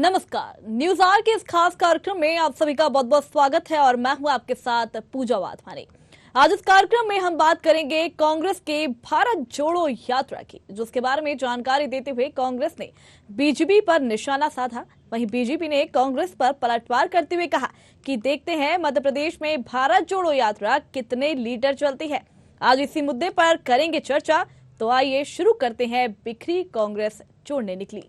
नमस्कार, news are के इस खास कार्यक्रम में आप सभी का बहुत बहुत स्वागत है और मैं हूं आपके साथ पूजा वाधवानी। आज इस कार्यक्रम में हम बात करेंगे कांग्रेस के भारत जोड़ो यात्रा की, जिसके बारे में जानकारी देते हुए कांग्रेस ने बीजेपी पर निशाना साधा। वहीं बीजेपी ने कांग्रेस पर पलटवार करते हुए कहा कि देखते हैं मध्य प्रदेश में भारत जोड़ो यात्रा कितने लीटर चलती है। आज इसी मुद्दे पर करेंगे चर्चा, तो आइए शुरू करते हैं। बिखरी कांग्रेस जोड़ने निकली।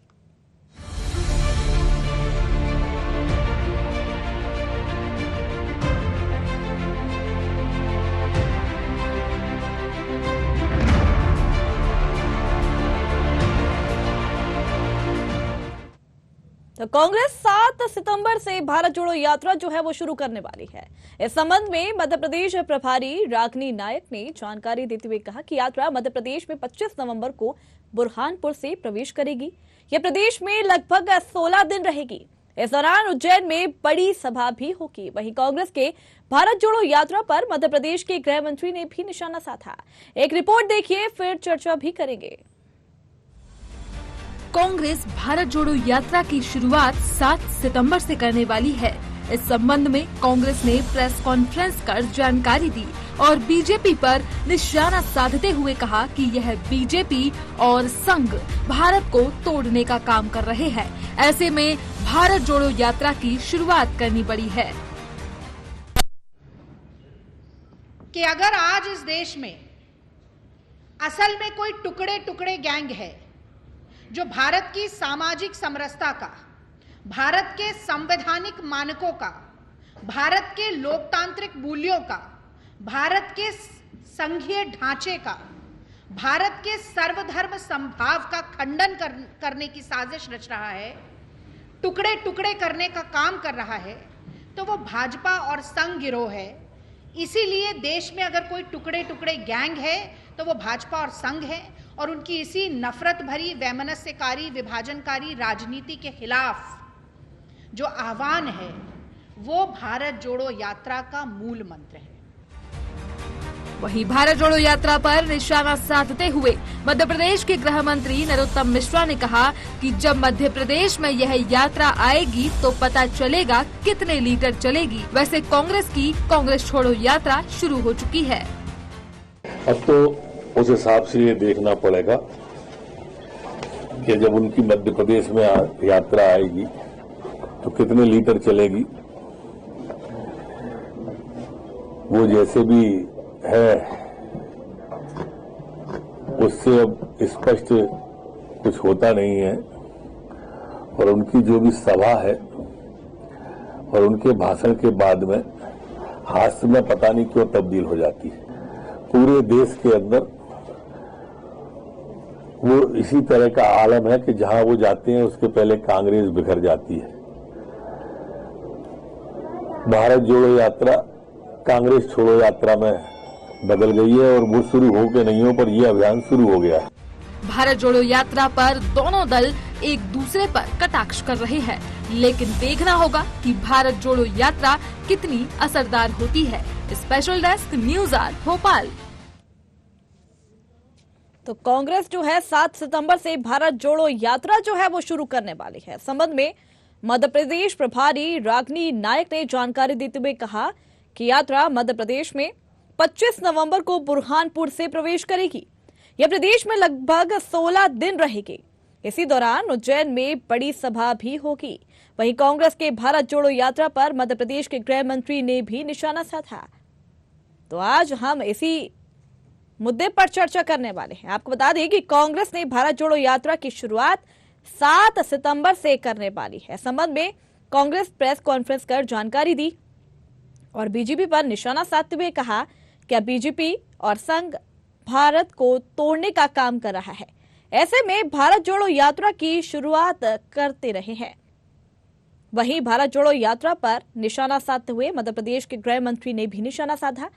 तो कांग्रेस 7 सितंबर से भारत जोड़ो यात्रा जो है वो शुरू करने वाली है। इस संबंध में मध्य प्रदेश प्रभारी रागिनी नायक ने जानकारी देते हुए कहा कि यात्रा मध्य प्रदेश में 25 नवंबर को बुरहानपुर से प्रवेश करेगी। यह प्रदेश में लगभग 16 दिन रहेगी। इस दौरान उज्जैन में बड़ी सभा भी होगी। वहीं कांग्रेस के भारत जोड़ो यात्रा पर मध्य प्रदेश के गृह मंत्री ने भी निशाना साधा। एक रिपोर्ट देखिए, फिर चर्चा भी करेंगे। कांग्रेस भारत जोड़ो यात्रा की शुरुआत 7 सितंबर से करने वाली है। इस संबंध में कांग्रेस ने प्रेस कॉन्फ्रेंस कर जानकारी दी और बीजेपी पर निशाना साधते हुए कहा कि यह बीजेपी और संघ भारत को तोड़ने का काम कर रहे हैं। ऐसे में भारत जोड़ो यात्रा की शुरुआत करनी पड़ी है कि अगर आज इस देश में असल में कोई टुकड़े टुकड़े गैंग है जो भारत की सामाजिक समरसता का, भारत के संवैधानिक मानकों का, भारत के लोकतांत्रिक मूल्यों का, भारत के संघीय ढांचे का, भारत के सर्वधर्म समभाव का खंडन करने की साजिश रच रहा है, टुकड़े टुकड़े करने का काम कर रहा है, तो वो भाजपा और संघ गिरोह है। इसीलिए देश में अगर कोई टुकड़े टुकड़े गैंग है तो वो भाजपा और संघ है और उनकी इसी नफरत भरी, वैमनस्यकारी, विभाजनकारी राजनीति के खिलाफ जो आह्वान है वो भारत जोड़ो यात्रा का मूल मंत्र है। वहीं भारत जोड़ो यात्रा पर निशाना साधते हुए मध्य प्रदेश के गृह मंत्री नरोत्तम मिश्रा ने कहा कि जब मध्य प्रदेश में यह यात्रा आएगी तो पता चलेगा कितने लीटर चलेगी। वैसे कांग्रेस की कांग्रेस छोड़ो यात्रा शुरू हो चुकी है। अब तो उस हिसाब से ये देखना पड़ेगा कि जब उनकी मध्य प्रदेश में यात्रा आएगी तो कितने लीटर चलेगी। वो जैसे भी है उससे अब स्पष्ट कुछ होता नहीं है और उनकी जो भी सभा है और उनके भाषण के बाद में हास्य में पता नहीं क्यों तब्दील हो जाती है। पूरे देश के अंदर वो इसी तरह का आलम है कि जहां वो जाते हैं उसके पहले कांग्रेस बिखर जाती है। भारत जोड़ो यात्रा कांग्रेस छोड़ो यात्रा में बदल गई है और वो शुरू हो के नहीं हो पर यह अभियान शुरू हो गया है। भारत जोड़ो यात्रा पर दोनों दल एक दूसरे पर कटाक्ष कर रहे हैं, लेकिन देखना होगा कि भारत जोड़ो यात्रा कितनी असरदार होती है। Special desk news R Bhopal. तो कांग्रेस जो है 7 सितंबर से भारत जोड़ो यात्रा जो है वो शुरू करने वाली है। संबंध में मध्य प्रदेश प्रभारी रागिनी नायक ने जानकारी देते हुए कहा कि यात्रा मध्य प्रदेश में 25 नवंबर को बुरहानपुर से प्रवेश करेगी। यह प्रदेश में लगभग 16 दिन रहेगी। इसी दौरान उज्जैन में बड़ी सभा भी होगी। वहीं कांग्रेस के भारत जोड़ो यात्रा पर मध्य प्रदेश के गृह मंत्री ने भी निशाना साधा। तो आज हम इसी मुद्दे पर चर्चा करने वाले हैं। आपको बता दें कि कांग्रेस ने भारत जोड़ो यात्रा की शुरुआत 7 सितंबर से करने वाली है। संबंध में कांग्रेस प्रेस कॉन्फ्रेंस कर जानकारी दी और बीजेपी पर निशाना साधते हुए कहा कि बीजेपी और संघ भारत को तोड़ने का काम कर रहा है। ऐसे में भारत जोड़ो यात्रा की शुरुआत करते रहे हैं। वहीं भारत जोड़ो यात्रा पर निशाना साधते हुए मध्य प्रदेश के गृह मंत्री ने भी निशाना साधा।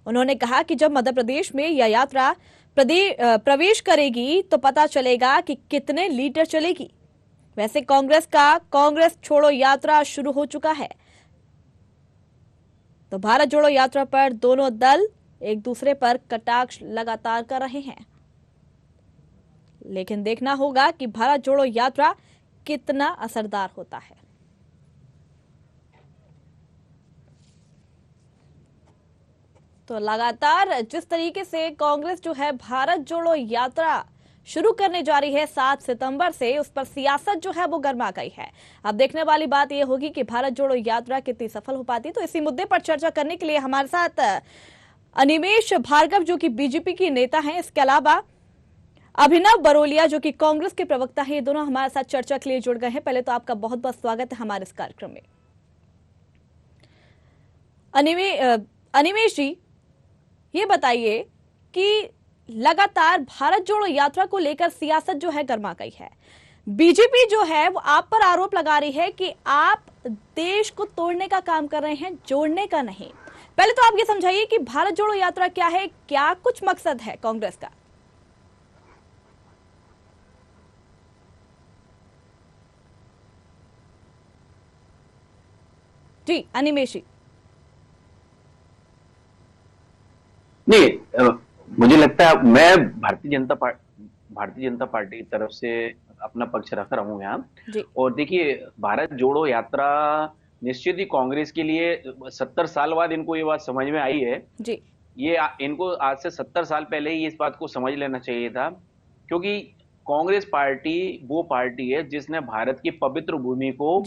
उन्होंने कहा कि जब मध्य प्रदेश में यह यात्रा प्रवेश करेगी तो पता चलेगा कि कितने लीटर चलेगी। वैसे कांग्रेस का कांग्रेस छोड़ो यात्रा शुरू हो चुका है। तो भारत जोड़ो यात्रा पर दोनों दल एक दूसरे पर कटाक्ष लगातार कर रहे हैं, लेकिन देखना होगा कि भारत जोड़ो यात्रा कितना असरदार होता है। तो लगातार जिस तरीके से कांग्रेस जो है भारत जोड़ो यात्रा शुरू करने जा रही है 7 सितंबर से, उस पर सियासत जो है वो गर्मा गई है। अब देखने वाली बात यह होगी कि भारत जोड़ो यात्रा कितनी सफल हो पाती है। तो इसी मुद्दे पर चर्चा करने के लिए हमारे साथ अनिमेश भार्गव जो कि बीजेपी की नेता हैं, इसके अलावा अभिनव बरोलिया जो कि कांग्रेस के प्रवक्ता हैं, ये दोनों हमारे साथ चर्चा के लिए जुड़ गए हैं। पहले तो आपका बहुत बहुत स्वागत है हमारे इस कार्यक्रम में। अनिमेश जी, ये बताइए कि लगातार भारत जोड़ो यात्रा को लेकर सियासत जो है गर्मा गई है। बीजेपी जो है वो आप पर आरोप लगा रही है कि आप देश को तोड़ने का काम कर रहे हैं, जोड़ने का नहीं। पहले तो आप ये समझाइए कि भारत जोड़ो यात्रा क्या है, क्या कुछ मकसद है कांग्रेस का? जी अनिमेश जी। नहीं, मुझे लगता है मैं भारतीय जनता पार्टी की तरफ से अपना पक्ष रख रहा हूं यहाँ। और देखिए, भारत जोड़ो यात्रा निश्चित ही कांग्रेस के लिए 70 साल बाद इनको ये बात समझ में आई है जी। ये इनको आज से 70 साल पहले ही इस बात को समझ लेना चाहिए था, क्योंकि कांग्रेस पार्टी वो पार्टी है जिसने भारत की पवित्र भूमि को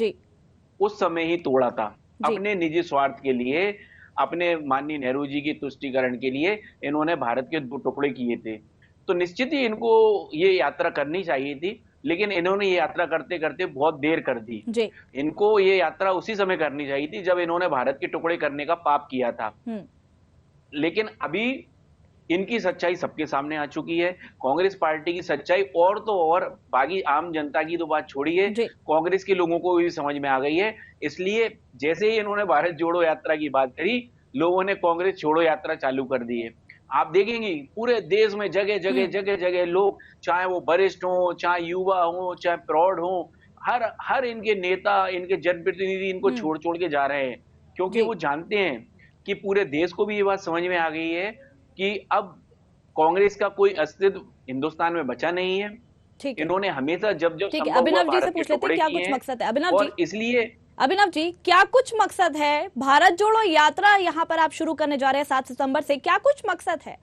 उस समय ही तोड़ा था अपने निजी स्वार्थ के लिए। अपने माननीय नेहरू जी की तुष्टीकरण के लिए इन्होंने भारत के 2 टुकड़े किए थे। तो निश्चित ही इनको ये यात्रा करनी चाहिए थी, लेकिन इन्होंने ये यात्रा करते करते बहुत देर कर दी। इनको ये यात्रा उसी समय करनी चाहिए थी जब इन्होंने भारत के टुकड़े करने का पाप किया था। लेकिन अभी इनकी सच्चाई सबके सामने आ चुकी है। कांग्रेस पार्टी की सच्चाई और तो और बाकी आम जनता की तो बात छोड़िए, कांग्रेस के लोगों को भी समझ में आ गई है। इसलिए जैसे ही इन्होंने भारत जोड़ो यात्रा की बात करी, लोगों ने कांग्रेस छोड़ो यात्रा चालू कर दी है। आप देखेंगे पूरे देश में जगह जगह लोग, चाहे वो वरिष्ठ हो, चाहे युवा हो, चाहे प्रौढ़ हो, हर इनके नेता, इनके जनप्रतिनिधि इनको छोड़ के जा रहे हैं, क्योंकि वो जानते हैं कि पूरे देश को भी ये बात समझ में आ गई है कि अब कांग्रेस का कोई अस्तित्व हिंदुस्तान में बचा नहीं है। इन्होंने हमेशा जब अभिनव जी से पूछ लेते हैं क्या कुछ मकसद है। अभिनव जी, इसलिए अभिनव जी क्या कुछ मकसद है? भारत जोड़ो यात्रा यहाँ पर आप शुरू करने जा रहे हैं 7 सितंबर से, क्या कुछ मकसद है?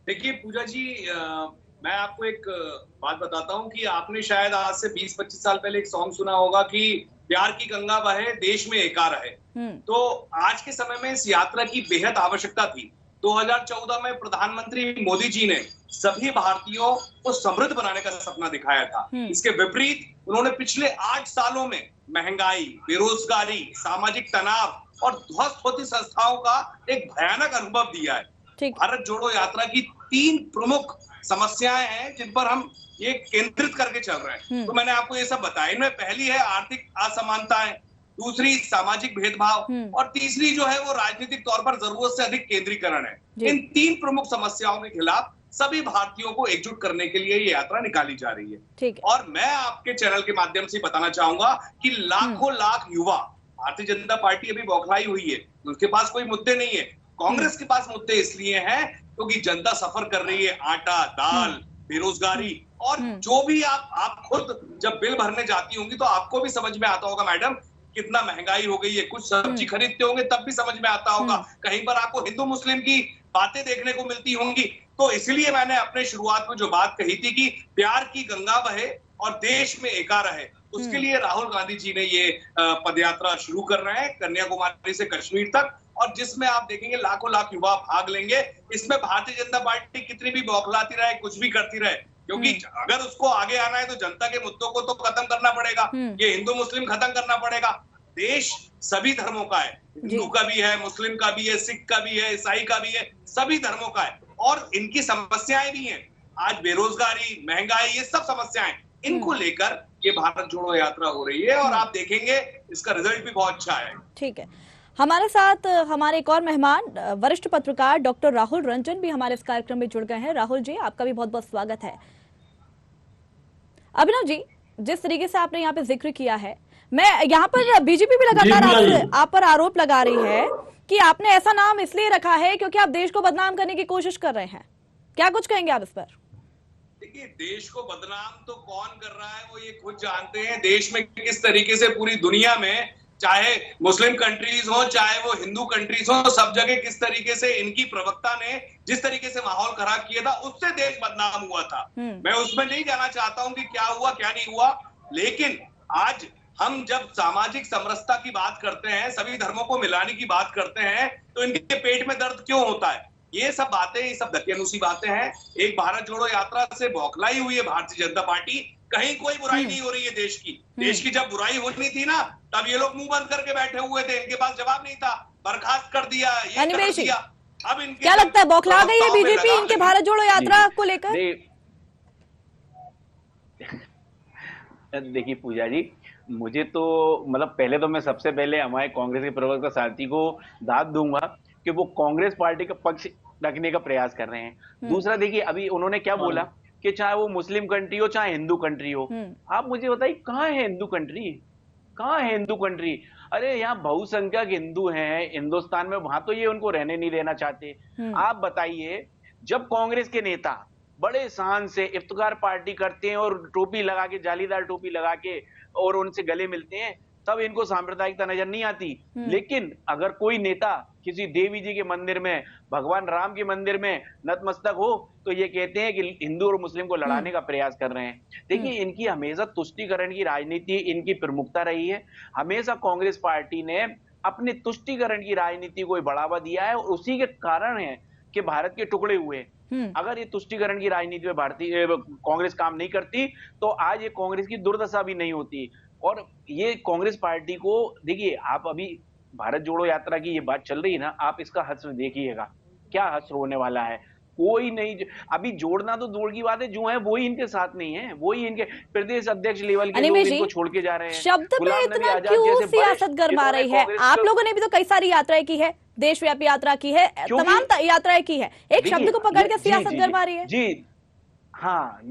देखिए पूजा जी, मैं आपको एक बात बताता हूँ कि आपने शायद आज से 20-25 साल पहले एक सॉन्ग सुना होगा कि प्यार की गंगा बहे देश में एका रहे। तो आज के समय में इस यात्रा की बेहद आवश्यकता थी। 2014 में प्रधानमंत्री मोदी जी ने सभी भारतीयों को समृद्ध बनाने का सपना दिखाया था। इसके विपरीत उन्होंने पिछले 8 सालों में महंगाई, बेरोजगारी, सामाजिक तनाव और ध्वस्त होती संस्थाओं का एक भयानक अनुभव दिया है। भारत जोड़ो यात्रा की 3 प्रमुख समस्याएं हैं जिन पर हम ये केंद्रित करके चल रहे हैं। तो मैंने आपको ये सब बताया। इनमें पहली है आर्थिक असमानताएं, दूसरी सामाजिक भेदभाव और तीसरी जो है वो राजनीतिक तौर पर जरूरत से अधिक केंद्रीकरण है। इन 3 प्रमुख समस्याओं के खिलाफ सभी भारतीयों को एकजुट करने के लिए ये यात्रा निकाली जा रही है। और मैं आपके चैनल के माध्यम से बताना चाहूंगा कि लाखों लाख युवा, भारतीय जनता पार्टी अभी बौखलाई हुई है, उनके पास कोई मुद्दे नहीं है। कांग्रेस के पास मुद्दे इसलिए हैं क्योंकि जनता सफर कर रही है, आटा, दाल, बेरोजगारी और जो भी आप खुद जब बिल भरने जाती होंगी तो आपको भी समझ में आता होगा मैडम कितना महंगाई हो गई है। कुछ सब्जी खरीदते होंगे तब भी समझ में आता होगा, कहीं पर आपको हिंदू मुस्लिम की बातें देखने को मिलती होंगी। तो इसलिए मैंने अपने शुरुआत में जो बात कही थी कि प्यार की गंगा बहे और देश में एका रहे, उसके लिए राहुल गांधी जी ने ये पदयात्रा शुरू कर रहे हैं कन्याकुमारी से कश्मीर तक, और जिसमें आप देखेंगे लाखों लाख युवा भाग लेंगे। इसमें भारतीय जनता पार्टी कितनी भी बौखलाती रहे, कुछ भी करती रहे, क्योंकि अगर उसको आगे आना है तो जनता के मुद्दों को तो खत्म करना पड़ेगा। ये हिंदू मुस्लिम खत्म करना पड़ेगा। देश सभी धर्मों का है, हिंदू का भी है, मुस्लिम का भी है, सिख का भी है, ईसाई का भी है, सभी धर्मों का है। और इनकी समस्याएं भी हैं, आज बेरोजगारी, महंगाई, ये सब समस्याएं, इनको लेकर ये भारत जोड़ो यात्रा हो रही है और आप देखेंगे इसका रिजल्ट भी बहुत अच्छा है। ठीक है, हमारे साथ हमारे एक और मेहमान वरिष्ठ पत्रकार डॉक्टर राहुल रंजन भी हमारे इस कार्यक्रम में जुड़ गए हैं। राहुल जी, आपका भी बहुत बहुत स्वागत है। अभिनव जी, जिस तरीके से आपने यहाँ पे जिक्र किया है, मैं यहाँ पर बीजेपी भी लगातार आप पर आरोप लगा रही है कि आपने ऐसा नाम इसलिए रखा है क्योंकि आप देश को बदनाम करने की कोशिश कर रहे हैं। क्या कुछ कहेंगे आप इस पर? देखिए, देश को बदनाम तो कौन कर रहा है वो ये खुद जानते हैं। देश में किस तरीके से पूरी दुनिया में, चाहे मुस्लिम कंट्रीज हो चाहे वो हिंदू कंट्रीज हो, सब जगह किस तरीके से इनकी प्रवक्ता ने जिस तरीके से माहौल खराब किया था, उससे देश बदनाम हुआ था। मैं उसमें नहीं जाना चाहता हूं कि क्या हुआ क्या नहीं हुआ, लेकिन आज हम जब सामाजिक समरसता की बात करते हैं, सभी धर्मों को मिलाने की बात करते हैं, तो इनके पेट में दर्द क्यों होता है? ये सब बातें, ये सब दकियानूसी बातें हैं। एक भारत जोड़ो यात्रा से बौखलाई हुई है भारतीय जनता पार्टी। कहीं कोई बुराई नहीं हो रही है देश की। देश की जब बुराई होनी थी ना, तब ये लोग मुंह बंद करके बैठे हुए थे, इनके पास जवाब नहीं था, बर्खास्त कर दिया, ये कर दिया। अब इनके क्या लगता है, बौखला गई है बीजेपी इनके भारत जोड़ो यात्रा को लेकर? देखिए पूजा जी, मुझे तो मतलब पहले तो मैं सबसे पहले हमारे कांग्रेस के प्रवक्ता सारथी को दाद दूंगा कि वो कांग्रेस पार्टी का पक्ष रखने का प्रयास कर रहे हैं। दूसरा देखिए, अभी उन्होंने क्या बोला कि चाहे वो मुस्लिम कंट्री हो चाहे हिंदू कंट्री हो, आप मुझे बताइए कहाँ है हिंदू कंट्री? कहाँ है हिंदू कंट्री? अरे यहाँ बहुसंख्यक हिंदू हैं हिंदुस्तान में, वहां तो ये उनको रहने नहीं देना चाहते। आप बताइए, जब कांग्रेस के नेता बड़े शान से इफ्तिखार पार्टी करते हैं और टोपी लगा के, जालीदार टोपी लगा के और उनसे गले मिलते हैं, तब इनको सांप्रदायिकता नजर नहीं आती। लेकिन अगर कोई नेता किसी देवी जी के मंदिर में, भगवान राम के मंदिर में नतमस्तक हो, तो ये कहते हैं कि हिंदू और मुस्लिम को लड़ाने का प्रयास कर रहे हैं। देखिए, इनकी हमेशा तुष्टीकरण की राजनीति इनकी प्रमुखता रही है। हमेशा कांग्रेस पार्टी ने अपने तुष्टीकरण की राजनीति को बढ़ावा दिया है और उसी के कारण है कि भारत के टुकड़े हुए। अगर ये तुष्टीकरण की राजनीति में भारतीय कांग्रेस काम नहीं करती, तो आज ये कांग्रेस की दुर्दशा भी नहीं होती। और ये कांग्रेस पार्टी को देखिए, आप अभी भारत जोड़ो यात्रा की ये बात चल रही है ना, आप इसका हश्र देखिएगा, क्या हश्र होने वाला है। कोई नहीं, अभी जोड़ना तो दूर की बात है, जो है वही इनके साथ नहीं है, वही इनके प्रदेश अध्यक्ष लेवल के लोग इनको छोड़ के जा रहे हैं। शब्द पे इतना क्यों सियासत गरमा रही है? आप लोगों ने भी तो कई सारी यात्राएं की है, देशव्यापी यात्रा की है, तमाम यात्राएं की है, एक शब्द को पकड़ के सियासत गरमा रही है। जी हाँ,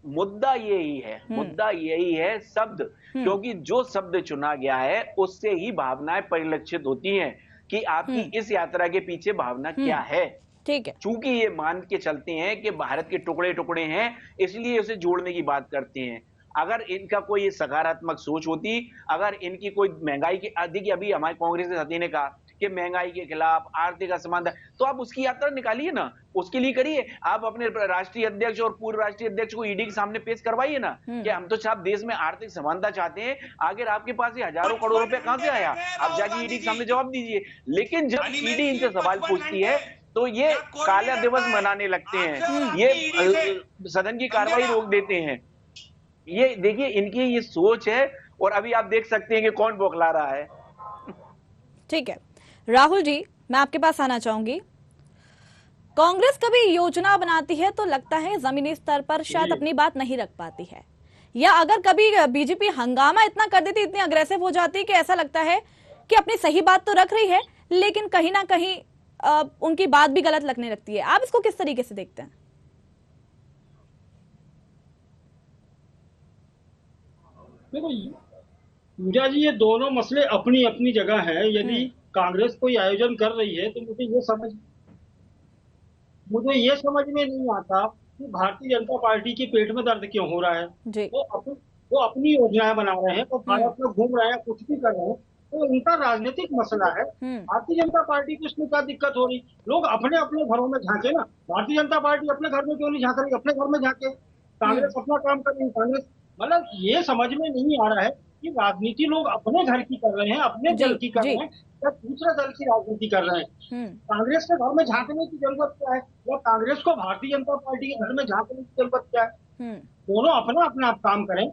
मुद्दा यही है शब्द, क्योंकि जो शब्द चुना गया है उससे ही भावनाएं परिलक्षित होती हैं कि आपकी इस यात्रा के पीछे भावना क्या है। ठीक है, चूंकि ये मान के चलते हैं कि भारत के टुकड़े टुकड़े हैं, इसलिए उसे जोड़ने की बात करते हैं। अगर इनका कोई सकारात्मक सोच होती, अगर इनकी कोई महंगाई की, देखिए अभी हमारे कांग्रेस के साथी ने कहा कि महंगाई के खिलाफ, आर्थिक असमानता, तो आप उसकी यात्रा निकालिए ना, उसके लिए करिए। आप अपने राष्ट्रीय अध्यक्ष और पूर्व राष्ट्रीय अध्यक्ष को ईडी के सामने पेश करवाइए ना कि हम तो साहब देश में आर्थिक समानता चाहते हैं। आखिर आपके पास ये हजारों करोड़ रुपए कहां से आया? आप जाके ईडी के सामने जवाब दीजिए। लेकिन जब ईडी इनसे सवाल पूछती है तो ये काला दिवस मनाने लगते हैं, ये सदन की कार्रवाई रोक देते हैं। ये देखिए, इनकी ये सोच है। और अभी आप देख सकते हैं कि कौन बौखला रहा है। ठीक है, राहुल जी, मैं आपके पास आना चाहूंगी। कांग्रेस कभी योजना बनाती है तो लगता है जमीनी स्तर पर शायद अपनी बात नहीं रख पाती है, या अगर कभी बीजेपी हंगामा इतना कर देती, इतनी अग्रेसिव हो जाती कि ऐसा लगता है कि अपनी सही बात तो रख रही है लेकिन कहीं ना कहीं उनकी बात भी गलत लगने लगती है। आप इसको किस तरीके से देखते हैं? देखो पूजा जी, ये दोनों मसले अपनी अपनी जगह हैं। यदि कांग्रेस कोई आयोजन कर रही है तो मुझे ये समझ में नहीं आता कि भारतीय जनता पार्टी के पेट में दर्द क्यों हो रहा है। वो अपनी योजनाएं बना रहे हैं, तो भारत में घूम रहे हैं, कुछ भी कर रहे हैं, तो उनका राजनीतिक मसला है। भारतीय जनता पार्टी को इसमें क्या दिक्कत हो रही? लोग अपने अपने घरों में झांके ना। भारतीय जनता पार्टी अपने घर में क्यों नहीं झांक रही? अपने घर में झांके। कांग्रेस अपना काम कर रही है। कांग्रेस, मतलब ये समझ में नहीं आ रहा है कि राजनीति लोग अपने घर की कर रहे हैं, अपने दल की कर रहे हैं, या दूसरे दल की राजनीति कर रहे हैं। कांग्रेस के घर में झांकने की जरूरत क्या है, या कांग्रेस को भारतीय जनता पार्टी के घर में झांकने की जरूरत क्या है? दोनों अपना अपना काम करें।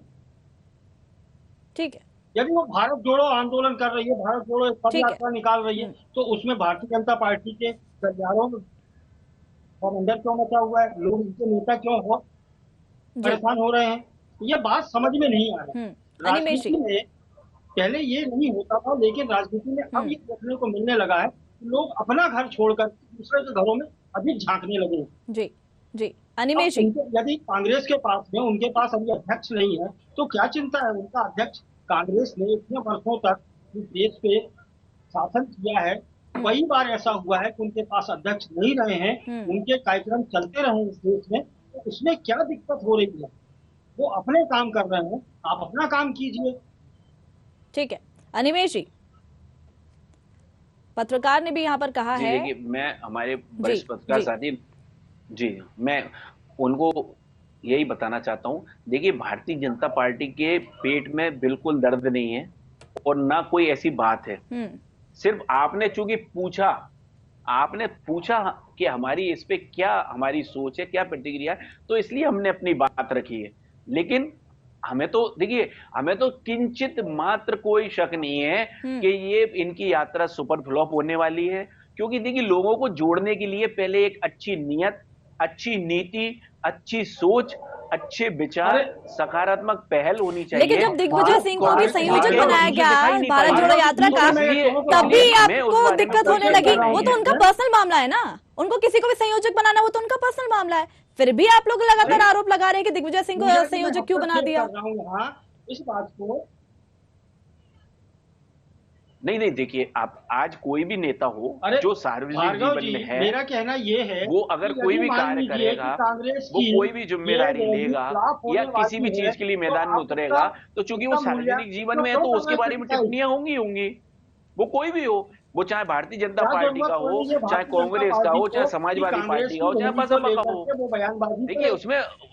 ठीक है, यदि वो भारत जोड़ो आंदोलन कर रही है, भारत जोड़ो पद यात्रा निकाल रही है, तो उसमें भारतीय जनता पार्टी के गलियारों में अंदर क्यों मचा हुआ है? लोग उनके नेता क्यों हो परेशान हो रहे हैं? ये बात समझ में नहीं आ रही। राजनीति में पहले ये नहीं होता था, लेकिन राजनीति में अब ये देखने को मिलने लगा है कि लोग अपना घर छोड़कर दूसरे के घरों में अधिक झांकने लगे हैं। जी जी, अनिमेश जी, यदि कांग्रेस के पास में, उनके पास अभी अध्यक्ष नहीं है, तो क्या चिंता है? उनका अध्यक्ष, कांग्रेस ने इतने वर्षों तक देश पे शासन किया है, कई बार ऐसा हुआ है कि उनके पास अध्यक्ष नहीं रहे हैं, उनके कार्यक्रम चलते रहे इस देश में, तो उसमें क्या दिक्कत हो रही है? वो अपने काम कर रहे हैं, आप अपना काम कीजिए। ठीक है अनिमेश जी, पत्रकार ने भी यहाँ पर कहा है। देखिए, मैं हमारे वरिष्ठ पत्रकार साथी जी, मैं उनको यही बताना चाहता हूं। देखिए, भारतीय जनता पार्टी के पेट में बिल्कुल दर्द नहीं है और ना कोई ऐसी बात है। सिर्फ आपने चूंकि आपने पूछा कि हमारी इस पे क्या हमारी सोच है, क्या प्रतिक्रिया है, तो इसलिए हमने अपनी बात रखी है। लेकिन हमें तो देखिए, हमें तो किंचित मात्र कोई शक नहीं है कि ये इनकी यात्रा सुपर फ्लॉप होने वाली है। क्योंकि देखिए, लोगों को जोड़ने के लिए पहले एक अच्छी नियत, अच्छी नीति, अच्छी सोच, अच्छे विचार, सकारात्मक पहल होनी चाहिए। लेकिन जब दिग्विजय सिंह को भी संयोजक बनाया गया भारत जोड़ो यात्रा का, तभी आपको दिक्कत होने लगी। वो तो उनका पर्सनल मामला है ना, उनको किसी को भी संयोजक बनाना वो तो उनका पर्सनल मामला है। फिर भी आप लोग लगातार आरोप लगा रहे हैं कि दिग्विजय सिंह को संयोजक क्यों बना दिया। इस बात को नहीं, देखिए, आप आज कोई भी नेता हो जो सार्वजनिक जीवन में है, मेरा कहना ये है, वो अगर कोई भी कार्य करेगा, वो कोई भी जिम्मेदारी लेगा या किसी भी चीज के लिए मैदान में उतरेगा, तो चूंकि वो सार्वजनिक जीवन में है तो उसके बारे में टिप्पणियां होंगी। वो कोई भी हो, वो चाहे भारतीय जनता पार्टी का हो, चाहे कांग्रेस का हो, चाहे समाजवादी पार्टी का हो, चाहे बसपा का हो। देखिए,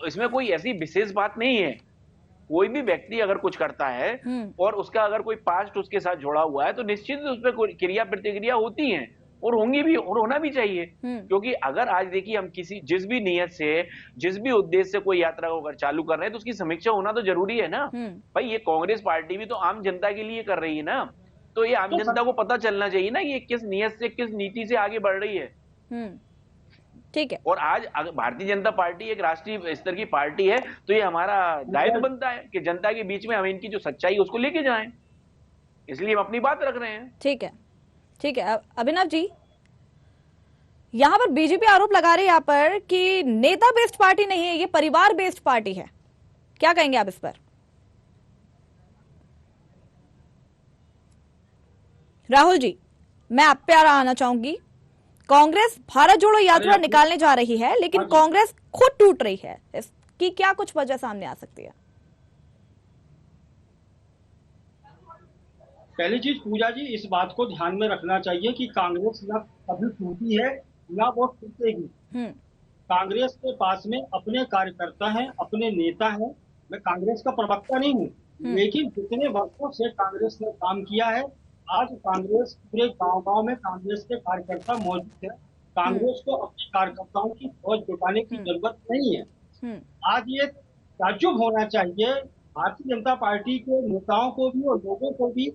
इसमें कोई ऐसी विशेष बात नहीं है। कोई भी व्यक्ति अगर कुछ करता है और उसका अगर कोई पास्ट उसके साथ जुड़ा हुआ है, तो निश्चित उस पर क्रिया प्रतिक्रिया होती हैं और होंगी भी और होना भी चाहिए। क्योंकि अगर आज देखिए, हम जिस भी नियत से, जिस भी उद्देश्य से कोई यात्रा को अगर चालू कर रहे हैं, तो उसकी समीक्षा होना तो जरूरी है ना। भाई, ये कांग्रेस पार्टी भी तो आम जनता के लिए कर रही है ना, तो ये आम जनता को पता चलना चाहिए ना कि ये किस नियत से, किस नीति से आगे बढ़ रही है। ठीक है। और आज अगर भारतीय जनता पार्टी एक राष्ट्रीय स्तर की पार्टी है, तो ये हमारा दायित्व बनता है कि जनता के बीच में हम इनकी जो सच्चाई है उसको लेके जाएं। इसलिए हम अपनी बात रख रहे हैं। ठीक है, ठीक है। अभिनव जी, यहाँ पर बीजेपी आरोप लगा रही है यहाँ पर कि नेता बेस्ड पार्टी नहीं है, ये परिवार बेस्ड पार्टी है। क्या कहेंगे आप इस पर? राहुल जी, मैं आप पे आना चाहूंगी। कांग्रेस भारत जोड़ो यात्रा निकालने जा रही है, लेकिन कांग्रेस खुद टूट रही है। इसकी क्या कुछ वजह सामने आ सकती है? पहली चीज पूजा जी, इस बात को ध्यान में रखना चाहिए कि कांग्रेस ना कभी टूटी है ना वो टूटेगी। कांग्रेस के पास में अपने कार्यकर्ता हैं, अपने नेता हैं। मैं कांग्रेस का प्रवक्ता नहीं हूँ, लेकिन जितने वर्षों से कांग्रेस ने काम किया है, आज कांग्रेस पूरे गांव-गांव में कांग्रेस के कार्यकर्ता मौजूद है। कांग्रेस को अपने कार्यकर्ताओं की फौज जुटाने की जरूरत नहीं है। आज ये ताज्जुब होना चाहिए, भारतीय जनता पार्टी के नेताओं को भी और लोगों को भी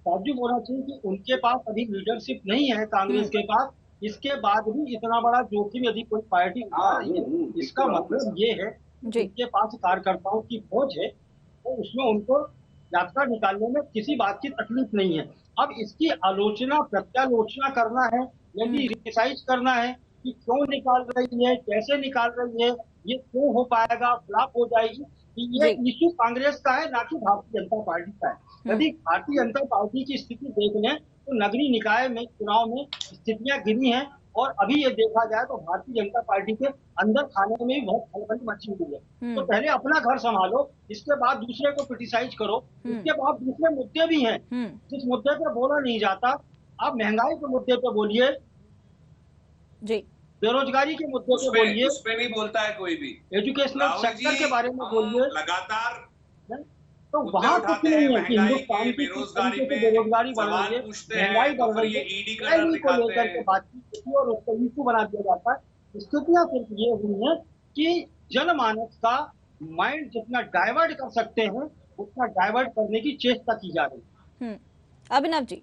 ताज्जुब होना चाहिए कि उनके पास अभी लीडरशिप नहीं है कांग्रेस के पास। इसके बाद भी इतना बड़ा जोखिम यदि कोई पार्टी उठा रही है, इसका मतलब ये है उनके पास कार्यकर्ताओं की फौज है, तो उसमें उनको यात्रा निकालने में किसी बात की तकलीफ नहीं है। अब इसकी आलोचना, प्रत्यालोचना करना है, यदि क्रिटिसाइज करना है कि क्यों निकाल रही है, कैसे निकाल रही है, ये क्यों हो पाएगा, फ्लॉप हो जाएगी, ये इशू कांग्रेस का है, ना कि भारतीय जनता पार्टी का है। यदि भारतीय जनता पार्टी की स्थिति देख लें तो नगरीय निकाय में चुनाव में स्थितियां गिरी हैं, और अभी ये देखा जाए तो भारतीय जनता पार्टी के अंदर खाने में भी बहुत खलबली मची हुई है। तो पहले अपना घर संभालो, इसके बाद दूसरे को क्रिटिसाइज करो। इसके बाद दूसरे मुद्दे भी हैं जिस मुद्दे पे बोला नहीं जाता। आप महंगाई के मुद्दे पे बोलिए जी, बेरोजगारी के मुद्दे पे बोलिए, उस पे नहीं बोलता है कोई भी। एजुकेशनल सेक्टर के बारे में बोलिए, लगातार तो वहाँ कुछ नहीं है कि हिंदुस्तान की बेरोजगारी बढ़ रही है, महंगाई बढ़ रही है, को लेकर के बातचीत और उसको इशू बना दिया जाता है। स्थितियां सिर्फ ये हुई है कि जनमानस का माइंड जितना डाइवर्ट कर सकते हैं उतना डाइवर्ट करने की चेष्टा की जा रही है। अभिनव जी,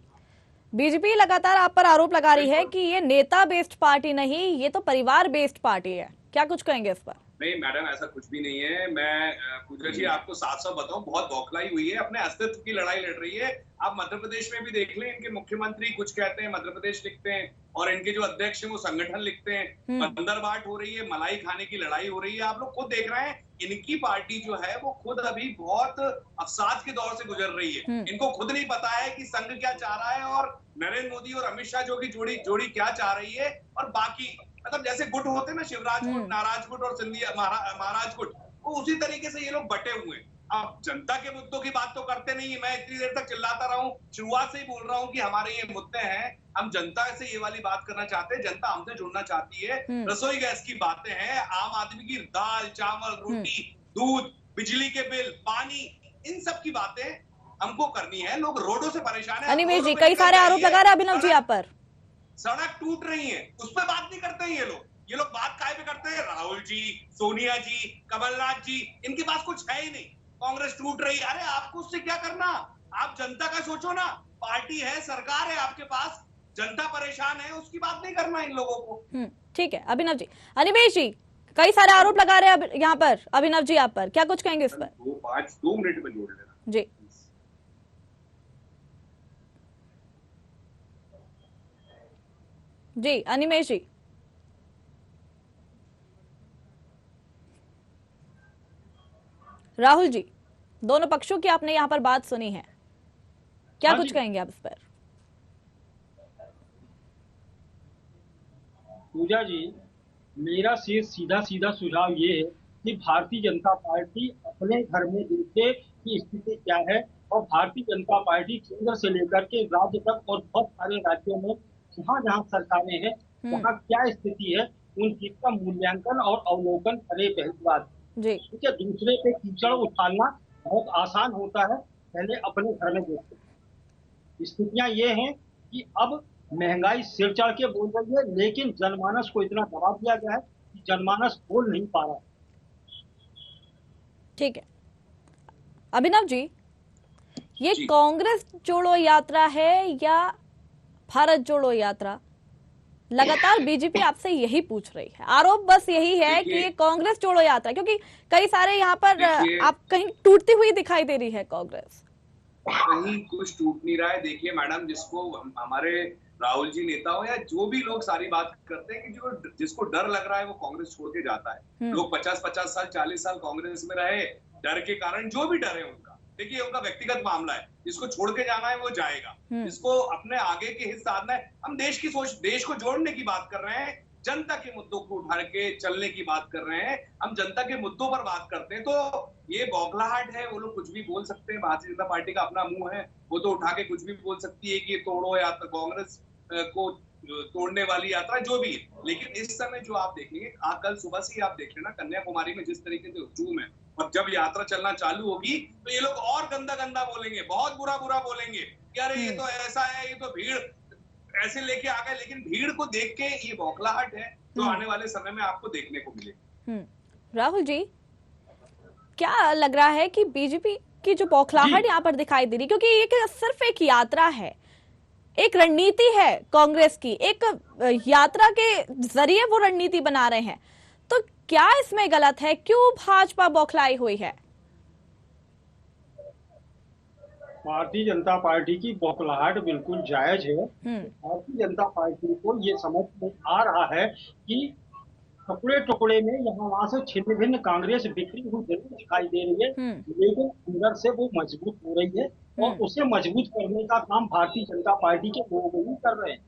बीजेपी लगातार आप पर आरोप लगा रही है कि ये नेता बेस्ड पार्टी नहीं, ये तो परिवार बेस्ड पार्टी है। क्या कुछ कहेंगे इस पर? नहीं मैडम, ऐसा कुछ भी नहीं है। मैं पूजा जी आपको साफ साफ बताऊं, बहुत बौखलाई हुई है, अपने अस्तित्व की लड़ाई लड़ रही है। आप मध्य प्रदेश में भी देख लें, इनके मुख्यमंत्री कुछ कहते हैं, मध्य प्रदेश लिखते हैं, और इनके जो अध्यक्ष हैं वो संगठन लिखते हैं। बंदरबाट हो रही है, मलाई खाने की लड़ाई हो रही है। आप लोग खुद देख रहे हैं, इनकी पार्टी जो है वो खुद अभी बहुत अवसाद के दौर से गुजर रही है। इनको खुद नहीं पता है कि संघ क्या चाह रहा है और नरेंद्र मोदी और अमित शाह जो की जोड़ी क्या चाह रही है, और बाकी मतलब जैसे गुट होते हैं ना, शिवराज गुट, नाराज गुट और सिंधिया महाराज गुट, वो उसी तरीके से ये लोग बटे हुए हैं। अब जनता के मुद्दों की बात तो करते नहीं है। मैं इतनी देर तक चिल्लाता रहा हूं, शुरुआत से ही बोल रहा हूं कि हमारे ये मुद्दे हैं, हम जनता से ये वाली बात करना चाहते हैं, जनता हमसे जुड़ना चाहती है। रसोई गैस की बातें हैं, आम आदमी की दाल चावल रोटी दूध बिजली के बिल पानी, इन सब की बातें हमको करनी है। लोग रोडों से परेशान है। अनिमेष जी, कई सारे आरोप लगा रहे हैं अभिनव जी आप पर। सड़क टूट रही है, उस पर बात नहीं करते हैं ये लोग बात काय पे करते हैं? राहुल जी, सोनिया जी, कमलनाथ जी, इनके पास कुछ है ही नहीं। कांग्रेस टूट रही, अरे आपको उससे क्या करना? आप जनता का सोचो ना। पार्टी है, सरकार है आपके पास, जनता परेशान है, उसकी बात नहीं करना इन लोगों को। ठीक है अभिनव जी। अनिमेष जी, कई सारे आरोप लगा रहे हैं यहाँ पर अभिनव जी आप पर, क्या कुछ कहेंगे इस पर? 2 मिनट में जोड़ लेना जी। जी अनिमेष जी। राहुल जी, दोनों पक्षों की आपने यहाँ पर बात सुनी है, क्या कुछ कहेंगे आप इस पर? पूजा जी, मेरा सीधा सुझाव ये है कि भारतीय जनता पार्टी अपने घर में देखे कि स्थिति क्या है, और भारतीय जनता पार्टी केंद्र से लेकर के राज्य तक और बहुत सारे राज्यों में जहाँ जहाँ सरकारें हैं वहाँ क्या स्थिति है, उन चीज का मूल्यांकन और अवलोकन करे। पहली बात ठीक है, दूसरे पे कीचड़ उछालना बहुत आसान होता है, पहले अपने घर में देखते। स्थितियां ये हैं कि अब महंगाई सिर चढ़ के बोल रही है, लेकिन जनमानस को इतना दबाव दिया गया है कि जनमानस बोल नहीं पा रहा। ठीक है अभिनव जी, ये कांग्रेस जोड़ो यात्रा है या भारत जोड़ो यात्रा? लगातार बीजेपी आपसे यही पूछ रही है, आरोप बस यही है कि ये कांग्रेस जोड़ो यात्रा, क्योंकि कई सारे यहाँ पर आप कहीं टूटती हुई दिखाई दे रही है कांग्रेस। कहीं कुछ टूट नहीं रहा है। देखिए मैडम, जिसको हमारे राहुल जी नेता हो या जो भी लोग सारी बात करते हैं कि जिसको डर लग रहा है वो कांग्रेस छोड़ के जाता है। लोग 50-50 साल 40 साल कांग्रेस में रहे, डर के कारण, जो भी डर है उनका, देखिए उनका व्यक्तिगत मामला है। जिसको छोड़ के जाना है वो जाएगा, जिसको अपने आगे के हित साधना है। हम देश की सोच, देश को जोड़ने की बात कर रहे हैं, जनता के मुद्दों को उठा के चलने की बात कर रहे हैं। हम जनता के मुद्दों पर बात करते हैं, तो ये बौखलाहट है। वो लोग कुछ भी बोल सकते हैं, भारतीय जनता पार्टी का अपना मुंह है, वो तो उठा के कुछ भी बोल सकती है कि ये तोड़ो या कांग्रेस को तोड़ने वाली यात्रा, जो भी है। लेकिन इस समय जो आप देखेंगे, कल सुबह से ही आप देख लेना, कन्याकुमारी में जिस तरीके से हुजूम है, और जब यात्रा चलना चालू होगी तो ये लोग और गंदा बोलेंगे, बहुत बुरा बोलेंगे कि अरे ये तो ऐसा है, ये तो भीड़ ऐसे लेके आ गए। लेकिन भीड़ को देख के ये बौखलाहट है जो आने वाले समय में आपको देखने को मिलेगी। राहुल जी, क्या लग रहा है कि बीजेपी की जो बौखलाहट यहाँ पर दिखाई दे रही, क्योंकि ये सिर्फ एक यात्रा है, एक रणनीति है कांग्रेस की, एक यात्रा के जरिए वो रणनीति बना रहे हैं, तो क्या इसमें गलत है? क्यों भाजपा बौखलाई हुई है? भारतीय जनता पार्टी की बौखलाहट बिल्कुल जायज है। भारतीय जनता पार्टी को ये समझ में आ रहा है कि टुकड़े टुकड़े में यहाँ वहां से छिन्न भिन्न कांग्रेस बिखरी हुई जरूर दिखाई दे रही है, लेकिन अंदर से वो मजबूत हो रही है, और उसे मजबूत करने का काम भारतीय जनता पार्टी के लोग ही कर रहे हैं।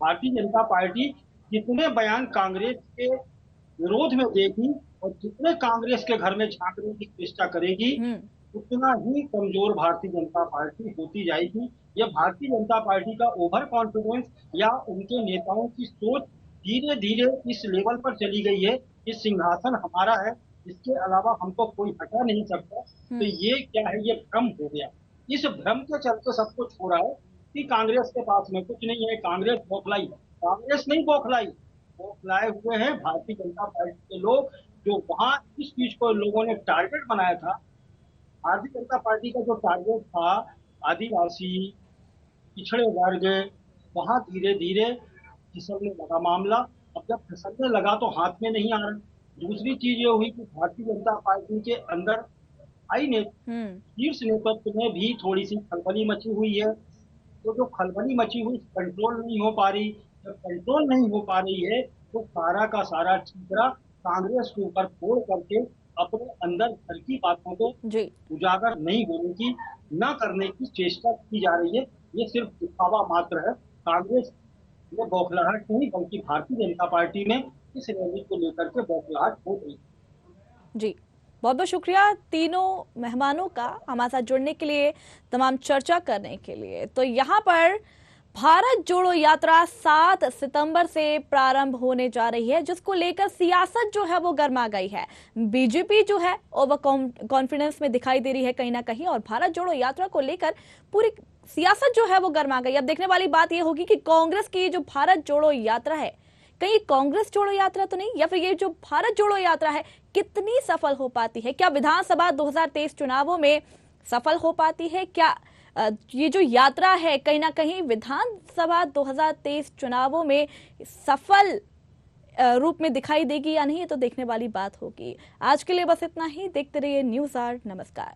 भारतीय जनता पार्टी जितने बयान कांग्रेस के विरोध में देगी और जितने कांग्रेस के घर में झांकने की चेष्टा करेगी, उतना ही कमजोर भारतीय जनता पार्टी होती जाएगी। यह भारतीय जनता पार्टी का ओवर कॉन्फिडेंस या उनके नेताओं की सोच धीरे धीरे इस लेवल पर चली गई है कि सिंहासन हमारा है, इसके अलावा हमको कोई हटा नहीं सकता। तो ये क्या है, ये भ्रम हो गया। इस भ्रम के चलते सब कुछ हो रहा है कि कांग्रेस के पास में कुछ नहीं है, कांग्रेस बौखलाई। कांग्रेस नहीं बौखलाई, बौखलाए हुए हैं भारतीय जनता पार्टी के लोग, जो वहां इस चीज को लोगों ने टारगेट बनाया था। भारतीय जनता पार्टी का जो टारगेट था आदिवासी, पिछड़े वर्ग, वहां धीरे धीरे फिसलने लगा मामला। अब जब फिसलने लगा तो हाथ में नहीं आ रहा। दूसरी चीज ये हुई कि भारतीय जनता पार्टी के अंदर शीर्ष नेतृत्व में भी थोड़ी सी खलबली मची हुई है। तो जो खलबली मची हुई कंट्रोल नहीं हो पा रही, जब कंट्रोल नहीं हो पा रही है तो सारा का सारा ठीकरा कांग्रेस के ऊपर फोड़ करके अपने अंदर घर की बातों को उजागर नहीं होने की, न करने की चेष्टा की जा रही है। ये सिर्फ दिखावा मात्र है। कांग्रेस ये बौखलाहट नहीं बल्कि भारतीय जनता पार्टी में इस रैली को लेकर के बौखलाहट हो रही। जी, बहुत बहुत शुक्रिया तीनों मेहमानों का हमारे साथ जुड़ने के लिए, तमाम चर्चा करने के लिए। तो यहाँ पर भारत जोड़ो यात्रा 7 सितंबर से प्रारंभ होने जा रही है, जिसको लेकर सियासत जो है वो गर्मा गई है। बीजेपी जो है ओवर कॉन्फिडेंस में दिखाई दे रही है कहीं ना कहीं, और भारत जोड़ो यात्रा को लेकर पूरी सियासत जो है वो गर्मा गई। अब देखने वाली बात ये होगी कि कांग्रेस की जो भारत जोड़ो यात्रा है, कहीं कांग्रेस जोड़ो यात्रा तो नहीं, या फिर ये जो भारत जोड़ो यात्रा है कितनी सफल हो पाती है। क्या विधानसभा 2023 चुनावों में सफल हो पाती है? क्या ये जो यात्रा है कहीं ना कहीं विधानसभा 2023 चुनावों में सफल रूप में दिखाई देगी या नहीं, ये तो देखने वाली बात होगी। आज के लिए बस इतना ही। देखते रहिए न्यूज़ आवर। नमस्कार।